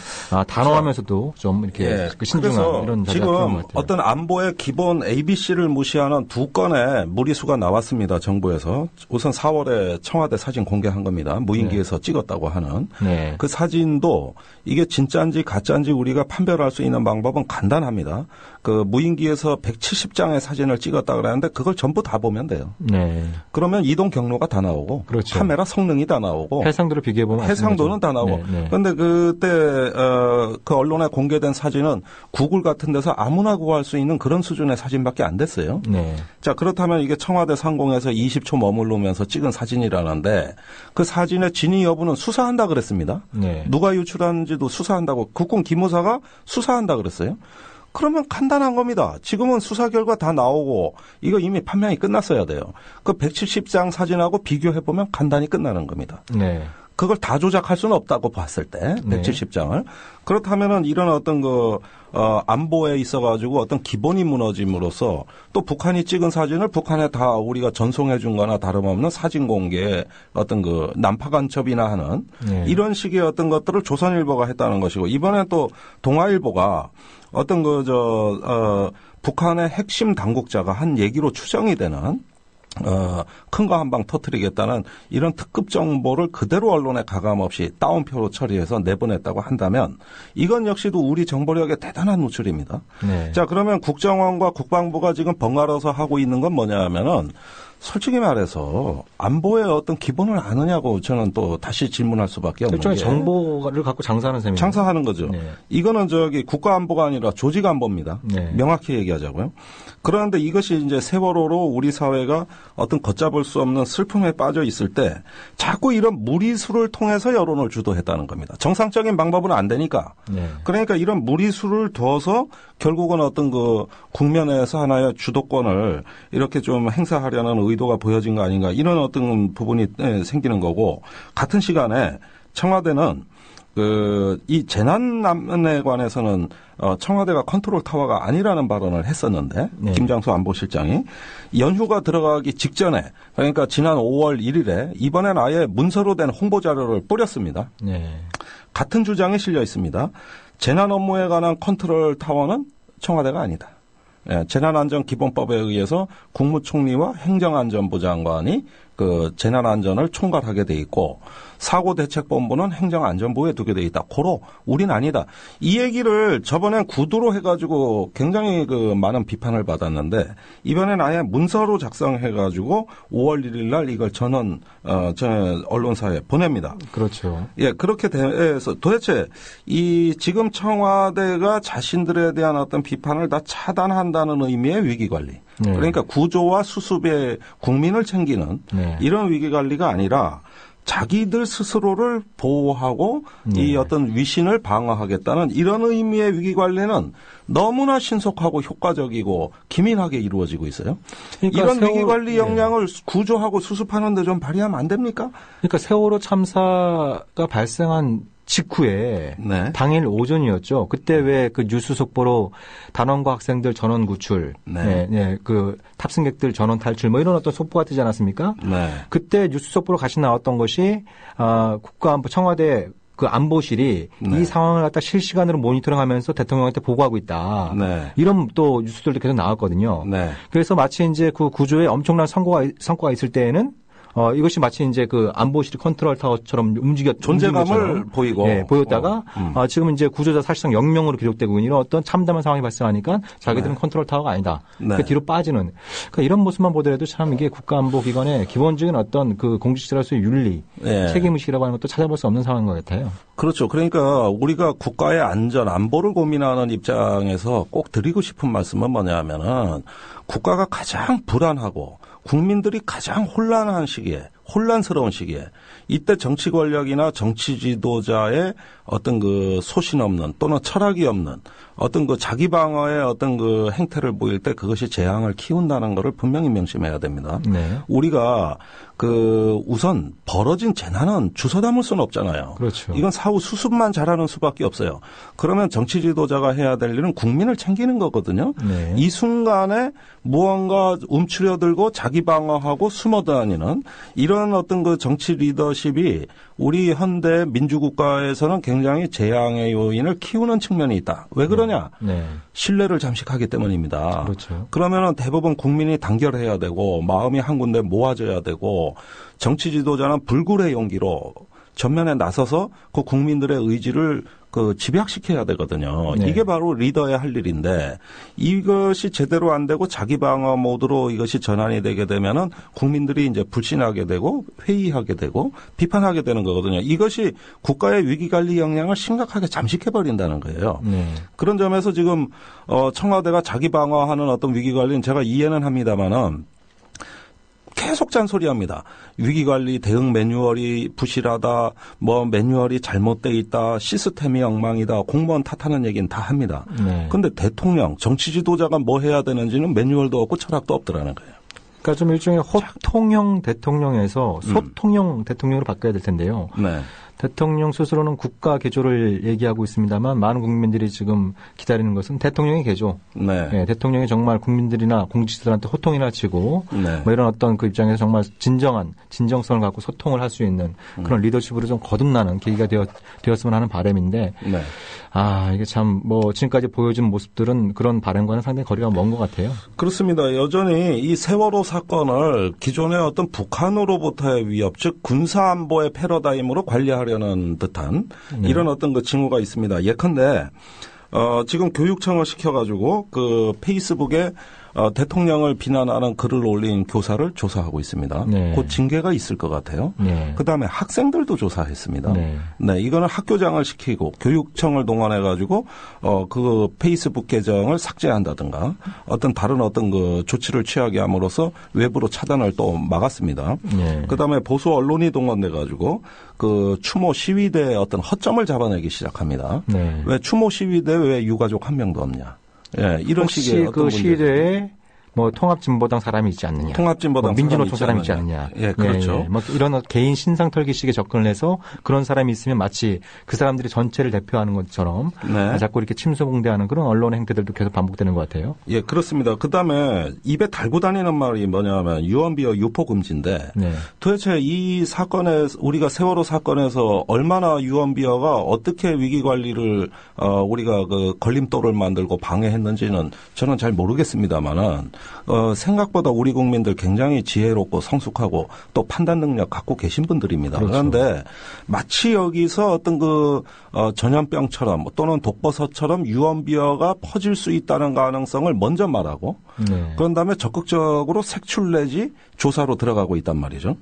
단호하면서도 좀 이렇게 예, 신중한 이런 지금 어떤 안보의 기본 ABC를 무시하는 두 건의 무리수가 나왔습니다. 정부에서 우선 4월에 청와대 사진 공개한 겁니다. 무인기에서 네. 찍었다고 하는 네. 그 사진도 이게 진짜인지 가짜인지 우리가 판별할 수 있는 방법은 간단합니다. 그 무인기에서 170장의 사진을 찍었다 그러는데 그걸 전부 다 보면 돼요. 네. 그러면 이동 경로가 다 나오고 그렇죠. 카메라 성능이 다 나오고 해상도를 비교해 보면 해상도는 다 나오고. 그런데 네. 그때 그 언론에 공개된 사진은 구글 같은 데서 아무나 구할 수 있는 그런 수준의 사진밖에 안 됐어요. 네. 자 그렇다면 이게 청와대 상공에서 20초 머무르면서 찍은 사진이라는데 그 사진의 진위 여부는 수사한다 그랬습니다. 네. 누가 유출하는지도 수사한다고 국군 기무사가 수사한다 그랬어요. 그러면 간단한 겁니다. 지금은 수사 결과 다 나오고 이거 이미 판명이 끝났어야 돼요. 그 170장 사진하고 비교해보면 간단히 끝나는 겁니다. 네. 그걸 다 조작할 수는 없다고 봤을 때 170장을. 그렇다면은 이런 어떤 안보에 있어가지고 어떤 기본이 무너짐으로써 또 북한이 찍은 사진을 북한에 다 우리가 전송해 준 거나 다름없는 사진 공개 어떤 난파 간첩이나 하는 이런 식의 어떤 것들을 조선일보가 했다는 것이고 이번에 또 동아일보가 어떤 북한의 핵심 당국자가 한 얘기로 추정이 되는 큰 거 한 방 터뜨리겠다는 이런 특급 정보를 그대로 언론에 가감없이 따옴표로 처리해서 내보냈다고 한다면 이건 역시도 우리 정보력의 대단한 노출입니다. 네. 자, 그러면 국정원과 국방부가 지금 번갈아서 하고 있는 건 뭐냐 하면은 솔직히 말해서 안보의 어떤 기본을 아느냐고 저는 또 다시 질문할 수밖에 없는 게. 일종의 정보를 갖고 장사하는 셈이에요. 장사하는 거죠. 네. 이거는 국가안보가 아니라 조직안보입니다. 네. 명확히 얘기하자고요. 그런데 이것이 이제 세월호로 우리 사회가 어떤 걷잡을 수 없는 슬픔에 빠져 있을 때 자꾸 이런 무리수를 통해서 여론을 주도했다는 겁니다. 정상적인 방법은 안 되니까. 네. 그러니까 이런 무리수를 둬서 결국은 어떤 국면에서 하나의 주도권을 이렇게 좀 행사하려는 의도가 보여진 거 아닌가 이런 어떤 부분이 생기는 거고 같은 시간에 청와대는 이 재난에 관해서는 청와대가 컨트롤 타워가 아니라는 발언을 했었는데 네. 김장수 안보실장이 연휴가 들어가기 직전에 그러니까 지난 5월 1일에 이번엔 아예 문서로 된 홍보 자료를 뿌렸습니다. 네. 같은 주장이 실려 있습니다. 재난 업무에 관한 컨트롤 타워는 청와대가 아니다. 재난안전기본법에 의해서 국무총리와 행정안전부 장관이 재난안전을 총괄하게 돼 있고 사고대책본부는 행정안전부에 두게 돼 있다. 고로 우린 아니다. 이 얘기를 저번엔 구두로 해가지고 굉장히 많은 비판을 받았는데 이번엔 아예 문서로 작성해가지고 5월 1일 날 이걸 전원 언론사에 보냅니다. 그렇죠. 예, 그렇게 돼서 도대체 지금 청와대가 자신들에 대한 어떤 비판을 다 차단한다는 의미의 위기관리. 네. 그러니까 구조와 수습에 국민을 챙기는 네. 이런 위기관리가 아니라 자기들 스스로를 보호하고 이 어떤 위신을 방어하겠다는 이런 의미의 위기관리는 너무나 신속하고 효과적이고 기민하게 이루어지고 있어요. 그러니까 이런 위기관리 역량을 구조하고 수습하는 데 좀 발휘하면 안 됩니까? 그러니까 세월호 참사가 발생한 직후에 네. 당일 오전이었죠. 그때 왜 뉴스 속보로 단원과 학생들 전원 구출, 네, 탑승객들 전원 탈출 이런 어떤 속보가 뜨지 않았습니까? 네. 그때 뉴스 속보로 같이 나왔던 것이 국가안보 청와대 안보실이 네. 이 상황을 갖다 실시간으로 모니터링하면서 대통령한테 보고하고 있다. 네. 이런 또 뉴스들도 계속 나왔거든요. 네. 그래서 마치 이제 구조에 엄청난 성과가 있을 때에는 이것이 마치 이제 안보실 컨트롤 타워처럼 존재감을 보이고. 예, 보였다가, 지금 이제 구조자 사실상 0명으로 기록되고 있는 이런 어떤 참담한 상황이 발생하니까 자기들은 네. 컨트롤 타워가 아니다. 네. 뒤로 빠지는. 그러니까 이런 모습만 보더라도 참 이게 국가안보기관의 기본적인 어떤 공직자로서의 윤리, 네. 책임의식이라고 하는 것도 찾아볼 수 없는 상황인 것 같아요. 그렇죠. 그러니까 우리가 국가의 안전, 안보를 고민하는 입장에서 꼭 드리고 싶은 말씀은 뭐냐면은 국가가 가장 불안하고 국민들이 가장 혼란한 시기에 혼란스러운 시기에 이때 정치 권력이나 정치 지도자의 어떤 그 소신 없는 또는 철학이 없는 어떤 그 자기 방어의 어떤 그 행태를 보일 때 그것이 재앙을 키운다는 것을 분명히 명심해야 됩니다. 네. 우리가 그 우선 벌어진 재난은 주워 담을 수는 없잖아요. 그렇죠. 이건 사후 수습만 잘하는 수밖에 없어요. 그러면 정치 지도자가 해야 될 일은 국민을 챙기는 거거든요. 네. 이 순간에 무언가 움츠려들고 자기 방어하고 숨어 다니는 이런 어떤 그 정치 리더십이 우리 현대 민주국가에서는 굉장히 재앙의 요인을 키우는 측면이 있다. 왜 그러냐? 네. 신뢰를 잠식하기 때문입니다. 그렇죠. 그러면은 대부분 국민이 단결해야 되고 마음이 한 군데 모아져야 되고 정치 지도자는 불굴의 용기로 전면에 나서서 그 국민들의 의지를 그 집약시켜야 되거든요. 네. 이게 바로 리더의 할 일인데 이것이 제대로 안 되고 자기 방어 모드로 이것이 전환이 되게 되면은 국민들이 이제 불신하게 되고 회의하게 되고 비판하게 되는 거거든요. 이것이 국가의 위기 관리 역량을 심각하게 잠식해 버린다는 거예요. 네. 그런 점에서 지금 청와대가 자기 방어하는 어떤 위기 관리는 제가 이해는 합니다만은 계속 잔소리합니다. 위기관리 대응 매뉴얼이 부실하다. 뭐 매뉴얼이 잘못돼 있다. 시스템이 엉망이다. 공무원 탓하는 얘기는 다 합니다. 그런데 대통령, 정치 지도자가 뭐 해야 되는지는 매뉴얼도 없고 철학도 없더라는 거예요. 그러니까 좀 일종의 호통형 대통령에서 소통형 대통령으로 바꿔야 될 텐데요. 네. 대통령 스스로는 국가 개조를 얘기하고 있습니다만 많은 국민들이 지금 기다리는 것은 대통령의 개조. 네. 네, 대통령이 정말 국민들이나 공직자들한테 호통이나 치고 네. 뭐 이런 어떤 그 입장에서 정말 진정성을 갖고 소통을 할 수 있는 그런 리더십으로 좀 거듭나는 계기가 되었으면 하는 바람인데 네. 이게 참 뭐 지금까지 보여준 모습들은 그런 바람과는 상당히 거리가 먼 것 같아요. 그렇습니다. 여전히 이 세월호 사건을 기존의 어떤 북한으로부터의 위협, 즉 군사안보의 패러다임으로 관리하려는 듯한 이런 어떤 그 징후가 있습니다. 예컨대 지금 교육청을 시켜가지고 그 페이스북에 대통령을 비난하는 글을 올린 교사를 조사하고 있습니다. 네. 곧 징계가 있을 것 같아요. 네. 그다음에 학생들도 조사했습니다. 네. 네, 이거는 학교장을 시키고 교육청을 동원해가지고 그 페이스북 계정을 삭제한다든가 어떤 다른 어떤 그 조치를 취하게 함으로써 외부로 차단을 또 막았습니다. 네. 그다음에 보수 언론이 동원돼가지고 그 추모 시위대의 어떤 허점을 잡아내기 시작합니다. 네. 왜 추모 시위대 왜 유가족 한 명도 없냐? 예, 이런 식의 혹시 그 시위대에 뭐 통합진보당 사람이 있지 않느냐. 통합진보당 민주노총 사람이 있지 않느냐. 예, 그렇죠. 예. 뭐 이런 개인 신상 털기식의 접근을 해서 그런 사람이 있으면 마치 그 사람들이 전체를 대표하는 것처럼 네. 자꾸 이렇게 침소봉대하는 그런 언론의 행태들도 계속 반복되는 것 같아요. 예, 그렇습니다. 그다음에 입에 달고 다니는 말이 뭐냐면 유언비어 유포금지인데 네. 도대체 이 사건에 우리가 세월호 사건에서 얼마나 유언비어가 어떻게 위기 관리를 우리가 그 걸림돌을 만들고 방해했는지는 저는 잘 모르겠습니다만은 생각보다 우리 국민들 굉장히 지혜롭고 성숙하고 또 판단 능력 갖고 계신 분들입니다. 그렇죠. 그런데 마치 여기서 어떤 그 전염병처럼 또는 독버섯처럼 유언비어가 퍼질 수 있다는 가능성을 먼저 말하고 네. 그런 다음에 적극적으로 색출 내지 조사로 들어가고 있단 말이죠.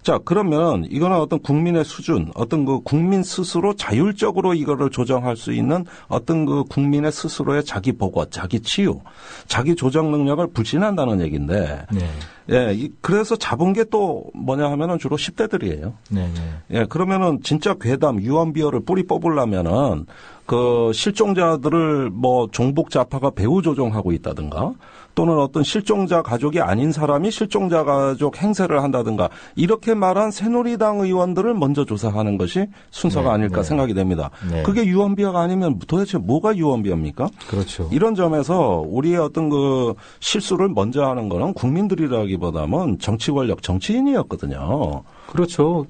자, 그러면 이거는 어떤 국민의 수준, 어떤 그 국민 스스로 자율적으로 이거를 조정할 수 있는 어떤 그 국민의 스스로의 자기 보고, 자기 치유, 자기 조정 능력을 불신한다는 얘기인데, 네. 예, 그래서 잡은 게 또 뭐냐 하면은 주로 10대들이에요. 네. 예, 그러면은 진짜 괴담, 유언비어를 뿌리 뽑으려면은 그 실종자들을 뭐 종북 좌파가 배후 조종하고 있다든가 또는 어떤 실종자 가족이 아닌 사람이 실종자 가족 행세를 한다든가 이렇게 말한 새누리당 의원들을 먼저 조사하는 것이 순서가 네, 아닐까 네. 생각이 됩니다. 네. 그게 유언비어가 아니면 도대체 뭐가 유언비어입니까? 그렇죠. 이런 점에서 우리의 어떤 그 실수를 먼저 하는 거는 국민들이라기보다는 정치 권력, 정치인이었거든요. 그렇죠.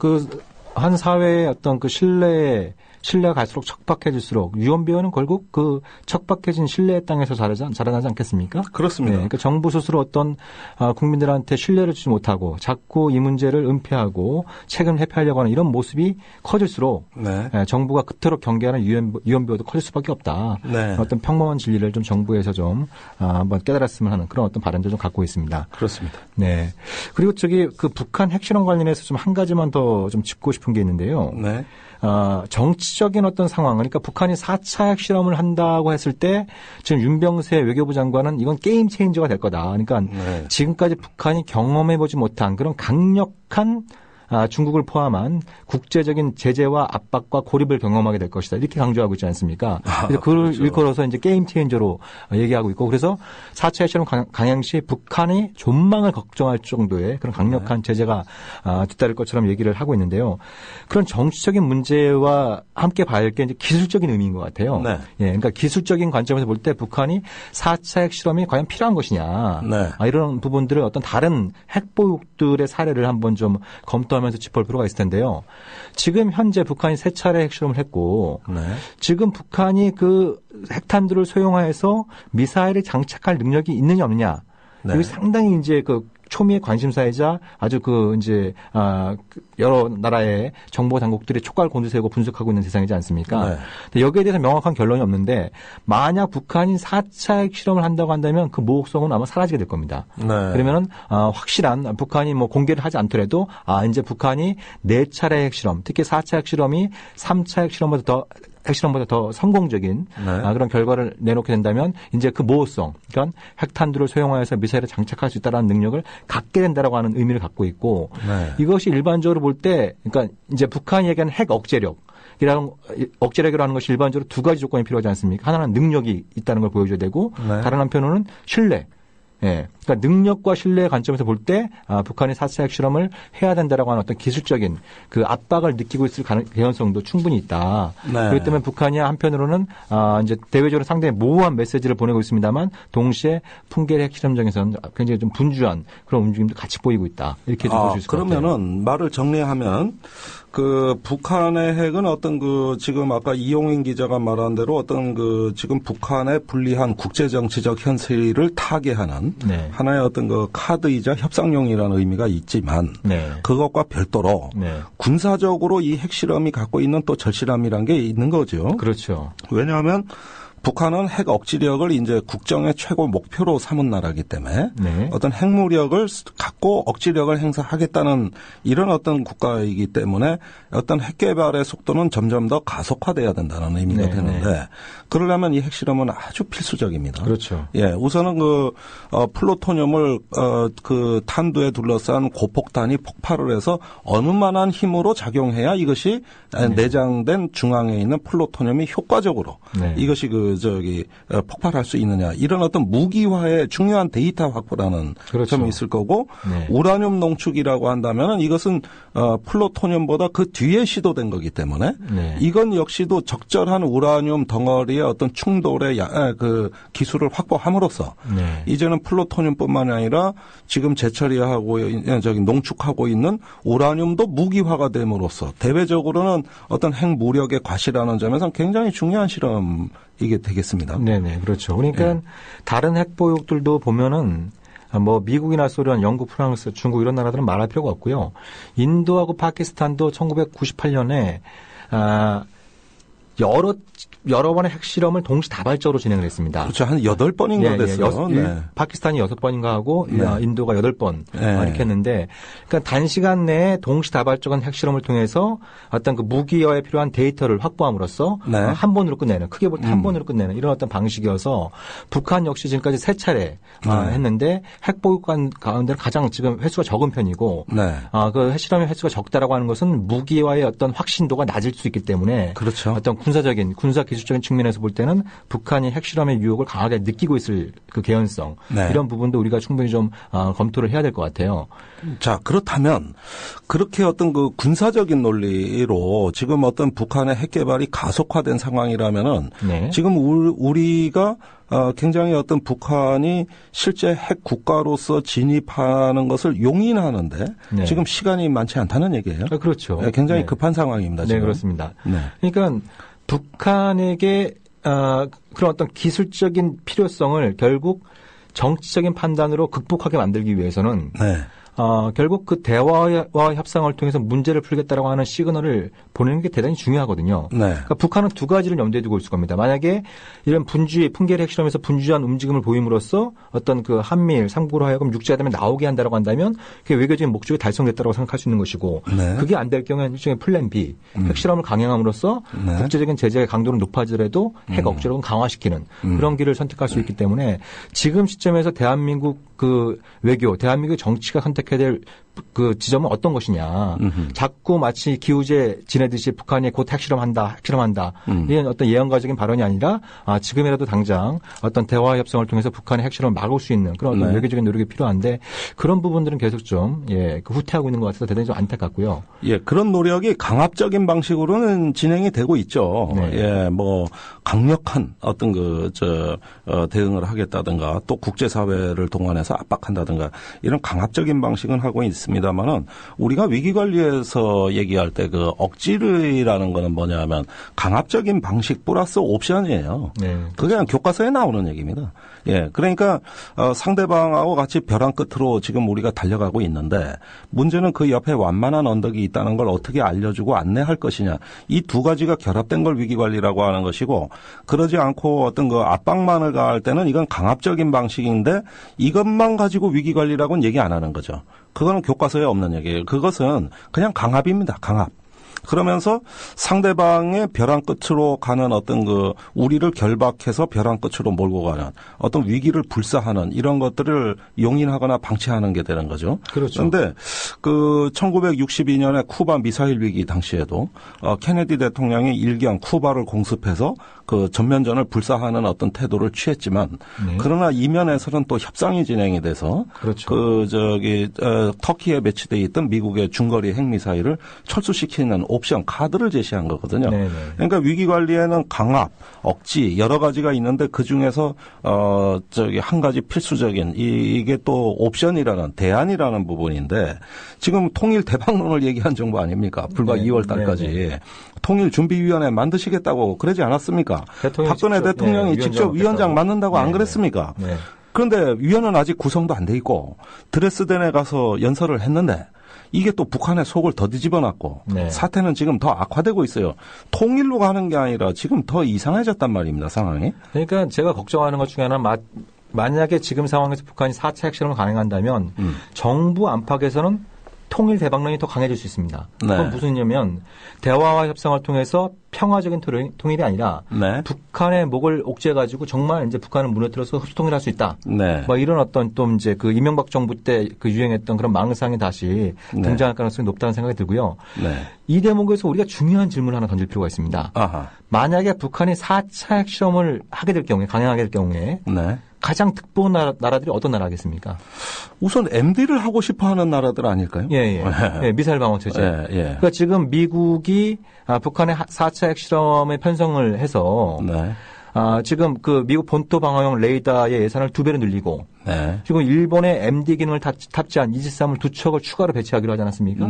한 사회의 어떤 그 신뢰가 갈수록 척박해질수록 유언비어는 결국 그 척박해진 신뢰의 땅에서 자라나지 않겠습니까? 그렇습니다. 네, 그러니까 정부 스스로 어떤 국민들한테 신뢰를 주지 못하고 자꾸 이 문제를 은폐하고 책임을 회피하려고 하는 이런 모습이 커질수록 네. 정부가 그토록 경계하는 유언비어도 커질 수밖에 없다. 네. 어떤 평범한 진리를 좀 정부에서 좀 한번 깨달았으면 하는 그런 어떤 바람도 좀 갖고 있습니다. 그렇습니다. 네. 그리고 그 북한 핵실험 관련해서 좀 한 가지만 더 좀 짚고 싶은 게 있는데요. 네. 정치적인 어떤 상황, 그러니까 북한이 4차 핵실험을 한다고 했을 때 지금 윤병세 외교부 장관은 이건 게임 체인저가 될 거다. 그러니까 네. 지금까지 북한이 경험해보지 못한 그런 강력한 중국을 포함한 국제적인 제재와 압박과 고립을 경험하게 될 것이다. 이렇게 강조하고 있지 않습니까? 그래서 그걸 그렇죠. 일컬어서 이제 게임 체인저로 얘기하고 있고 그래서 4차 핵실험 강행 시 북한이 존망을 걱정할 정도의 그런 강력한 제재가 뒤따를 것처럼 얘기를 하고 있는데요. 그런 정치적인 문제와 함께 봐야 할 게 이제 기술적인 의미인 것 같아요. 네. 예, 그러니까 기술적인 관점에서 볼 때 북한이 4차 핵실험이 과연 필요한 것이냐. 네. 이런 부분들을 어떤 다른 핵보육들의 사례를 한번 좀 검토하면서 짚어볼 필요가 있을 텐데요. 지금 현재 북한이 3차례 핵실험을 했고 네. 지금 북한이 그 핵탄두를 소용화해서 미사일을 장착할 능력이 있느냐 없느냐. 네. 이게 상당히 이제 그 초미의 관심사이자 아주 여러 나라의 정보 당국들이 촉각을 곤두세우고 분석하고 있는 대상이지 않습니까? 네. 근데 여기에 대해서 명확한 결론이 없는데 만약 북한이 4차 핵실험을 한다고 한다면 그 모혹성은 아마 사라지게 될 겁니다. 네. 그러면은 확실한 북한이 뭐 공개를 하지 않더라도 이제 북한이 4차례 핵실험, 특히 4차 핵실험이 3차 핵실험보다 더 성공적인 그런 결과를 내놓게 된다면 이제 그 모호성, 그러니까 핵탄두를 소용화해서 미사일에 장착할 수 있다는 능력을 갖게 된다라고 하는 의미를 갖고 있고 이것이 일반적으로 볼 때 그러니까 이제 북한이 얘기하는 핵 억제력이라는 것이 일반적으로 두 가지 조건이 필요하지 않습니까? 하나는 능력이 있다는 걸 보여줘야 되고 다른 한편으로는 신뢰. 예. 그러니까 능력과 신뢰의 관점에서 볼 때 북한이 4차 핵실험을 해야 된다라고 하는 어떤 기술적인 그 압박을 느끼고 있을 개연성도 충분히 있다. 그렇기 때문에 북한이 한편으로는 이제 대외적으로 상당히 모호한 메시지를 보내고 있습니다만 동시에 풍계리 핵실험장에서는 굉장히 좀 분주한 그런 움직임도 같이 보이고 있다. 이렇게 좀 볼 수 있을 것 같아요. 그러면은 말을 정리하면 그 북한의 핵은 어떤 지금 아까 이용인 기자가 말한 대로 어떤 지금 북한의 불리한 국제정치적 현실을 타개하는 하나의 어떤 카드이자 협상용이라는 의미가 있지만 그것과 별도로 군사적으로 이 핵실험이 갖고 있는 또 절실함이란 게 있는 거죠. 그렇죠. 왜냐하면 북한은 핵 억지력을 이제 국정의 최고 목표로 삼은 나라이기 때문에 어떤 핵무력을 갖고 억지력을 행사하겠다는 이런 어떤 국가이기 때문에 어떤 핵 개발의 속도는 점점 더 가속화돼야 된다는 의미가 되는데 그러려면 이 핵실험은 아주 필수적입니다. 그렇죠. 예, 우선은 플루토늄을 탄두에 둘러싼 고폭탄이 폭발을 해서 어느 만한 힘으로 작용해야 이것이 내장된 중앙에 있는 플루토늄이 효과적으로 이것이 폭발할 수 있느냐 이런 어떤 무기화의 중요한 데이터 확보라는 점이 있을 거고 우라늄 농축이라고 한다면 이것은 플루토늄보다 그 뒤에 시도된 거기 때문에 이건 역시도 적절한 우라늄 덩어리의 어떤 충돌의 기술을 확보함으로써 이제는 플루토늄뿐만 아니라 지금 재처리하고 농축하고 있는 우라늄도 무기화가 됨으로써 대외적으로는 어떤 핵무력의 과시라는 점에서 굉장히 중요한 실험 이게 되겠습니다. 네네, 그렇죠. 그러니까 다른 핵보육들도 보면은 뭐 미국이나 소련, 영국, 프랑스, 중국 이런 나라들은 말할 필요가 없고요. 인도하고 파키스탄도 1998년에 여러 번의 핵실험을 동시다발적으로 진행을 했습니다. 그렇죠. 한 8번인가 됐어요. 파키스탄이 6번인가 하고 인도가 8번 이렇게 했는데 그러니까 단시간 내에 동시다발적인 핵실험을 통해서 어떤 그 무기화에 필요한 데이터를 확보함으로써 한 번으로 끝내는 크게 볼 때 한 번으로 끝내는 이런 어떤 방식이어서 북한 역시 지금까지 3차례 했는데 핵보육 가운데 가장 지금 횟수가 적은 편이고 그 핵실험의 횟수가 적다라고 하는 것은 무기화의 어떤 확신도가 낮을 수 있기 때문에 그렇죠. 어떤 군사 기술적인 측면에서 볼 때는 북한이 핵실험의 유혹을 강하게 느끼고 있을 그 개연성 이런 부분도 우리가 충분히 좀 검토를 해야 될 것 같아요. 자, 그렇다면 그렇게 어떤 그 군사적인 논리로 지금 어떤 북한의 핵 개발이 가속화된 상황이라면은 지금 우리가 굉장히 어떤 북한이 실제 핵 국가로서 진입하는 것을 용인하는데 지금 시간이 많지 않다는 얘기예요. 그렇죠. 굉장히 급한 상황입니다. 지금. 네, 그렇습니다. 그러니까 북한에게 그런 어떤 기술적인 필요성을 결국 정치적인 판단으로 극복하게 만들기 위해서는 결국 그 대화와 협상을 통해서 문제를 풀겠다라고 하는 시그널을 보내는 게 대단히 중요하거든요. 그러니까 북한은 두 가지를 염두에 두고 있을 겁니다. 만약에 이런 풍계리 핵실험에서 분주한 움직임을 보임으로써 어떤 그 한미일 삼국으로 하여금 육지화되면 나오게 한다라고 한다면 그게 외교적인 목적이 달성됐다고 생각할 수 있는 것이고 그게 안 될 경우에는 일종의 플랜 B 핵실험을 강행함으로써 국제적인 제재의 강도는 높아지더라도 핵 억제력은 강화시키는 그런 길을 선택할 수 있기 때문에 지금 시점에서 대한민국 그 외교, 대한민국 정치가 선택해야 될 그 지점은 어떤 것이냐. 자꾸 마치 기우제 지내듯이 북한이 곧 핵실험한다. 이런 어떤 예언가적인 발언이 아니라 지금이라도 당장 어떤 대화 협상을 통해서 북한의 핵실험을 막을 수 있는 그런 어떤 외교적인 노력이 필요한데 그런 부분들은 계속 좀 후퇴하고 있는 것 같아서 대단히 좀 안타깝고요. 예, 그런 노력이 강압적인 방식으로는 진행이 되고 있죠. 네. 예, 뭐 강력한 어떤 대응을 하겠다든가 또 국제사회를 동원해서 압박한다든가 이런 강압적인 방식은 하고 있습니다만은 우리가 위기 관리에서 얘기할 때 그 억지라는 거는 뭐냐면 강압적인 방식 플러스 옵션이에요. 네. 그게 그냥 교과서에 나오는 얘기입니다. 예, 그러니까 상대방하고 같이 벼랑 끝으로 지금 우리가 달려가고 있는데 문제는 그 옆에 완만한 언덕이 있다는 걸 어떻게 알려주고 안내할 것이냐. 이 두 가지가 결합된 걸 위기 관리라고 하는 것이고 그러지 않고 어떤 그 압박만을 가할 때는 이건 강압적인 방식인데 이것만 가지고 위기 관리라고는 얘기 안 하는 거죠. 그거는 교과서에 없는 얘기예요. 그것은 그냥 강압입니다. 강압. 그러면서 상대방의 벼랑 끝으로 가는 어떤 우리를 결박해서 벼랑 끝으로 몰고 가는 어떤 위기를 불사하는 이런 것들을 용인하거나 방치하는 게 되는 거죠. 그렇죠. 그런데 1962년에 쿠바 미사일 위기 당시에도 케네디 대통령이 일경 쿠바를 공습해서 그 전면전을 불사하는 어떤 태도를 취했지만 그러나 이면에서는 또 협상이 진행이 돼서 그렇죠. 터키에 배치돼 있던 미국의 중거리 핵미사일을 철수시키는 옵션 카드를 제시한 거거든요. 네네. 그러니까 위기 관리에는 강압, 억지 여러 가지가 있는데 그 중에서 한 가지 필수적인 이게 또 옵션이라는 대안이라는 부분인데 지금 통일 대박론을 얘기한 정부 아닙니까? 불과 2월 달까지. 네네. 통일준비위원회 만드시겠다고 그러지 않았습니까? 박근혜 대통령이 직접 위원장 맡는다고 안 그랬습니까? 네. 그런데 위원은 아직 구성도 안 돼 있고 드레스덴에 가서 연설을 했는데 이게 또 북한의 속을 더 뒤집어놨고 사태는 지금 더 악화되고 있어요. 통일로 가는 게 아니라 지금 더 이상해졌단 말입니다. 상황이. 그러니까 제가 걱정하는 것 중에 하나는 만약에 지금 상황에서 북한이 4차 핵실험을 가능한다면 정부 안팎에서는 통일 대박론이 더 강해질 수 있습니다. 그건 무슨 의미냐면 대화와 협상을 통해서 평화적인 통일이 아니라 북한의 목을 옥죄가지고 정말 이제 북한을 무너뜨려서 흡수통일을 할 수 있다. 뭐 이런 어떤 또 이제 그 이명박 정부 때 그 유행했던 그런 망상이 다시 등장할 가능성이 높다는 생각이 들고요. 이 대목에서 우리가 중요한 질문을 하나 던질 필요가 있습니다. 만약에 북한이 4차 핵실험을 하게 될 경우에 강행하게 될 경우에 가장 득보는 나라들이 어떤 나라겠습니까? 우선 MD를 하고 싶어하는 나라들 아닐까요? 예. 미사일 방어 체제. 그러니까 지금 미국이 북한의 4차 핵실험에 편성을 해서 지금 그 미국 본토 방어용 레이더의 예산을 2배로 늘리고 지금 일본의 MD 기능을 탑재한 이지스함을 2척을 추가로 배치하기로 하지 않았습니까?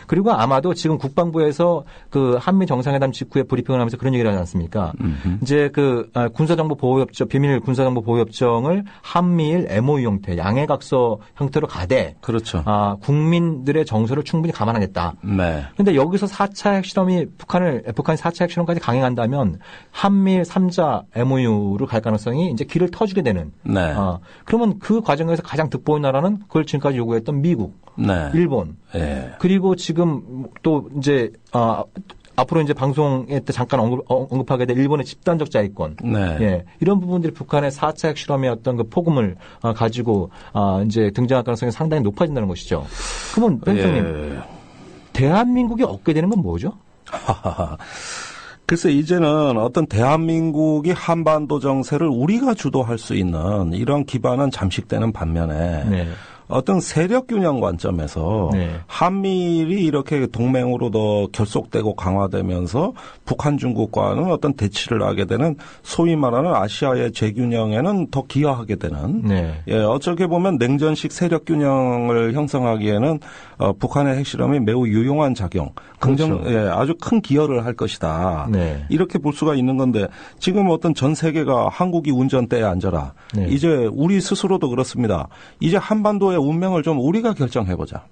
그리고 아마도 지금 국방부에서 그 한미 정상회담 직후에 브리핑을 하면서 그런 얘기를 하지 않습니까? 이제 그 군사정보 보호협정, 비밀 군사정보 보호협정을 한미일 MOU 형태, 양해각서 형태로 가되 국민들의 정서를 충분히 감안하겠다. 그런데 여기서 4차 핵실험이 북한이 4차 핵실험까지 강행한다면 한미일 3자 MOU를 갈 가능성이 이제 길을 터주게 되는. 그러면 그 과정에서 가장 득보인 나라는 그걸 지금까지 요구했던 미국, 일본, 그리고 지금 또 이제 앞으로 이제 방송에 때 잠깐 언급하게 될 일본의 집단적 자위권, 이런 부분들이 북한의 4차 핵실험의 어떤 그 폭음을 가지고 이제 등장할 가능성이 상당히 높아진다는 것이죠. 그러면 변호사님, 대한민국이 얻게 되는 건 뭐죠? 글쎄 이제는 어떤 대한민국이 한반도 정세를 우리가 주도할 수 있는 이런 기반은 잠식되는 반면에 어떤 세력 균형 관점에서 한미일이 이렇게 동맹으로 더 결속되고 강화되면서 북한 중국과는 어떤 대치를 하게 되는 소위 말하는 아시아의 재균형에는 더 기여하게 되는 어떻게 보면 냉전식 세력 균형을 형성하기에는 북한의 핵실험이 매우 유용한 작용, 아주 큰 기여를 할 것이다. 이렇게 볼 수가 있는 건데 지금 어떤 전 세계가 한국이 운전대에 앉아라. 이제 우리 스스로도 그렇습니다. 이제 한반도의 운명을 좀 우리가 결정해보자.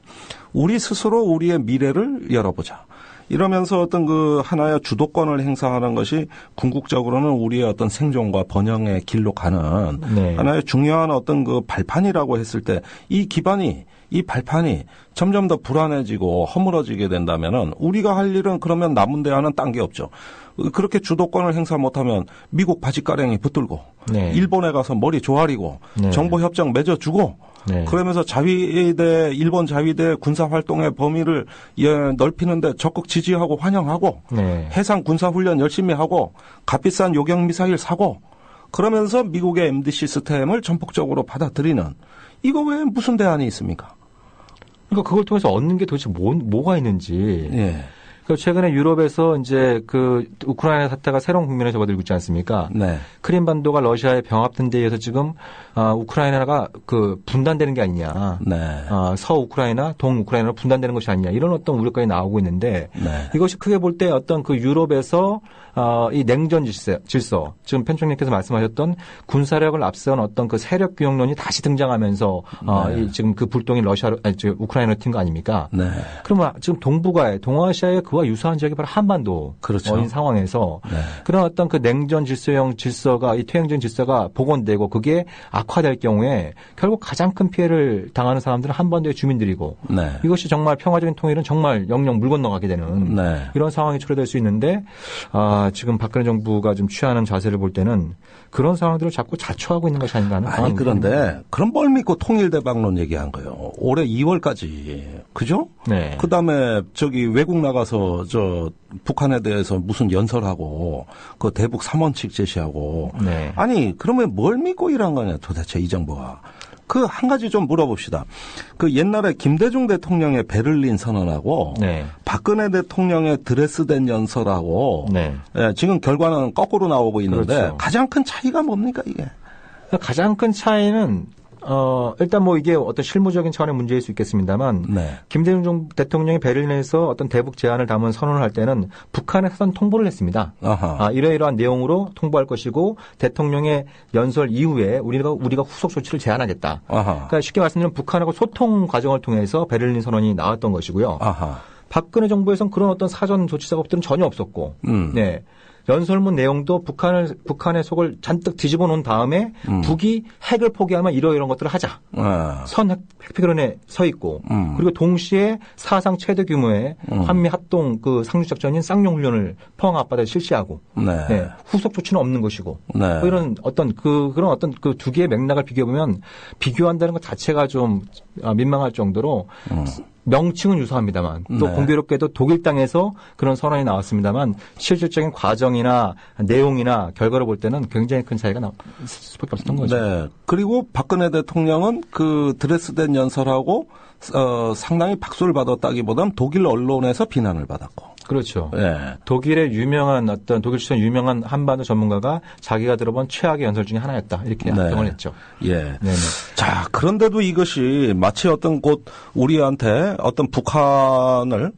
우리 스스로 우리의 미래를 열어보자. 이러면서 어떤 그 하나의 주도권을 행사하는 것이 궁극적으로는 우리의 어떤 생존과 번영의 길로 가는 하나의 중요한 어떤 그 발판이라고 했을 때 이 발판이 점점 더 불안해지고 허물어지게 된다면은 우리가 할 일은 그러면 남은 대안은 딴 게 없죠. 그렇게 주도권을 행사 못하면 미국 바지가랭이 붙들고 일본에 가서 머리 조아리고 정보협정 맺어주고 네. 그러면서 일본 자위대 군사 활동의 범위를 넓히는데 적극 지지하고 환영하고 네. 해상 군사 훈련 열심히 하고 값비싼 요격 미사일 사고 그러면서 미국의 MD 시스템을 전폭적으로 받아들이는 이거 외에 무슨 대안이 있습니까? 그러니까 그걸 통해서 얻는 게 도대체 뭐가 있는지. 예. 최근에 유럽에서 이제 그 우크라이나 사태가 새로운 국면에 접어들고 있지 않습니까? 네. 크림반도가 러시아의 병합된 데에 의해서 지금 우크라이나가 그 분단되는 게 아니냐. 네. 서우크라이나, 동우크라이나로 분단되는 것이 아니냐. 이런 어떤 우려까지 나오고 있는데 네. 이것이 크게 볼 때 어떤 그 유럽에서 이 냉전 질서, 지금 pen 총리께서 말씀하셨던 군사력을 앞세운 어떤 그 세력 규형론이 다시 등장하면서 네. 지금 그 불똥이 우크라이나로 튄 거 아닙니까? 네. 그러면 지금 동아시아의 그와 유사한 지역이 바로 한반도인 그렇죠. 상황에서 네. 그런 어떤 그 냉전 질서형 질서가 이 퇴행전 질서가 복원되고 그게 악화될 경우에 결국 가장 큰 피해를 당하는 사람들은 한반도의 주민들이고 네. 이것이 정말 평화적인 통일은 정말 영영 물 건너가게 되는 네. 이런 상황이 초래될 수 있는데 지금 박근혜 정부가 좀 취하는 자세를 볼 때는 그런 상황들을 자꾸 자초하고 있는 것이 아닌가 하는 아니 그런데 그런 뭘 믿고 통일대박론 얘기한 거예요. 올해 2월까지 그죠? 네. 그다음에 외국 나가서 북한에 대해서 무슨 연설하고 그 대북 3원칙 제시하고 네. 아니 그러면 뭘 믿고 일한 거냐 도대체 이 정부가. 그 한 가지 좀 물어봅시다. 그 옛날에 김대중 대통령의 베를린 선언하고 네. 박근혜 대통령의 드레스덴 연설하고 네. 예, 지금 결과는 거꾸로 나오고 있는데 그렇죠. 가장 큰 차이가 뭡니까 이게? 가장 큰 차이는 일단 뭐 이게 어떤 실무적인 차원의 문제일 수 있겠습니다만 네. 김대중 대통령이 베를린에서 어떤 대북 제안을 담은 선언을 할 때는 북한에 사전 통보를 했습니다. 이러이러한 내용으로 통보할 것이고 대통령의 연설 이후에 우리가 후속 조치를 제안하겠다. 그러니까 쉽게 말씀드리면 북한하고 소통 과정을 통해서 베를린 선언이 나왔던 것이고요. 박근혜 정부에서는 그런 어떤 사전 조치 작업들은 전혀 없었고, 네. 연설문 내용도 북한의 속을 잔뜩 뒤집어 놓은 다음에 북이 핵을 포기하면 이러이러한 것들을 하자. 선 핵폐기론에 서 있고 그리고 동시에 사상 최대 규모의 한미 합동 그 상륙작전인 쌍용 훈련을 포항 앞바다에 실시하고 네. 네. 후속 조치는 없는 것이고 네. 뭐 이런 그런 어떤 그 두 개의 맥락을 비교해 보면 비교한다는 것 자체가 좀 민망할 정도로 명칭은 유사합니다만 또 네. 공교롭게도 독일 땅에서 그런 선언이 나왔습니다만 실질적인 과정이나 내용이나 결과를 볼 때는 굉장히 큰 차이가 날 수밖에 없었던 거죠. 네. 그리고 박근혜 대통령은 그 드레스덴 연설하고 상당히 박수를 받았다기보다는 독일 언론에서 비난을 받았고. 그렇죠. 네. 독일 출신 유명한 한반도 전문가가 자기가 들어본 최악의 연설 중에 하나였다. 이렇게 평을 했죠. 예. 네네. 자, 그런데도 이것이 마치 어떤 우리한테 어떤 북한을